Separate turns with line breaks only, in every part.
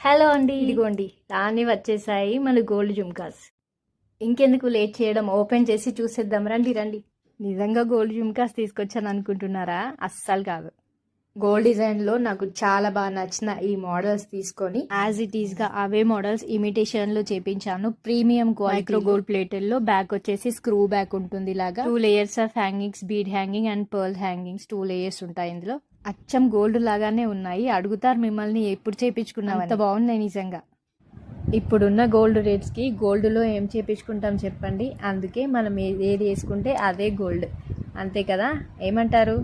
Hello అండి, ఇదిగోండి రాని వచ్చేసాయి మన గోల్డ్ జుమ్కాస్. ఇంకెందుకు లేట్ చేయడం, ఓపెన్ చేసి చూసేద్దాం. రండి రండి. నిజంగా గోల్డ్ జుమ్కాస్ తీసుకొచ్చాను అనుకుంటున్నారా? అస్సలు కాదు. గోల్డ్ డిజైన్లో నాకు చాలా బాగా నచ్చిన ఈ మోడల్స్ తీసుకొని యాజ్ ఇట్ ఈస్గా అవే మోడల్స్ ఇమిటేషన్లో చేపించాను. ప్రీమియం క్వాలిటీ గోల్డ్ ప్లేటెల్లో బ్యాక్ వచ్చేసి స్క్రూ బ్యాక్ ఉంటుంది. ఇలాగా 2 layers of hangings, bead hanging and pearl hangings 2 layers ఉంటాయి. ఇందులో అచ్చం గోల్డ్ లాగానే ఉన్నాయి. అడుగుతారు మిమ్మల్ని ఎప్పుడు చేపించుకున్నావు, అంత బాగున్నాయి నిజంగా. ఇప్పుడున్న గోల్డ్ రేట్స్కి గోల్డ్లో ఏం చేపించుకుంటాం చెప్పండి. అందుకే మనం ఏది వేసుకుంటే అదే గోల్డ్, అంతే కదా, ఏమంటారు?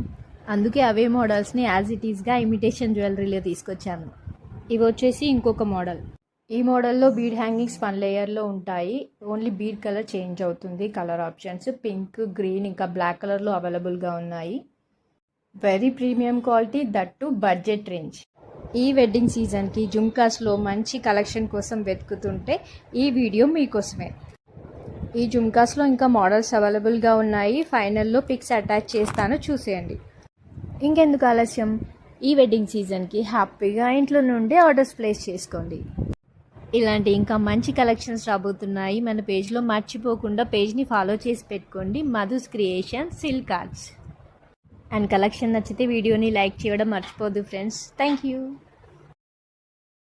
అందుకే అవే మోడల్స్ని యాజ్ ఇట్ ఈస్గా ఇమిటేషన్ జ్యువెలరీలో తీసుకొచ్చాను. ఇవి వచ్చేసి ఇంకొక మోడల్. ఈ మోడల్లో బీడ్ హ్యాంగింగ్స్ 1 లేయర్లో ఉంటాయి. ఓన్లీ బీడ్ కలర్ చేంజ్ అవుతుంది. కలర్ ఆప్షన్స్ పింక్, గ్రీన్ ఇంకా బ్లాక్ కలర్లో అవైలబుల్గా ఉన్నాయి. Very premium quality, that budget range. ఈ వెడ్డింగ్ సీజన్కి జుమ్కాస్లో మంచి కలెక్షన్ కోసం వెతుకుతుంటే ఈ వీడియో మీకోసమే. ఈ జుమ్కాస్లో ఇంకా మోడల్స్ అవైలబుల్గా ఉన్నాయి. ఫైనల్లో పిక్స్ అటాచ్ చేస్తాను, చూసేయండి. ఇంకెందుకు ఆలస్యం, ఈ వెడ్డింగ్ సీజన్కి హ్యాపీగా ఇంట్లో నుండి ఆర్డర్స్ ప్లేస్ చేసుకోండి. ఇలాంటి ఇంకా మంచి కలెక్షన్స్ రాబోతున్నాయి మన పేజ్లో. మర్చిపోకుండా పేజ్ని ఫాలో చేసి పెట్టుకోండి. Madhu's creation silk arts. And collection నచ్చితే వీడియోని లైక్ చేయడం మర్చిపోద్దు ఫ్రెండ్స్. Thank you.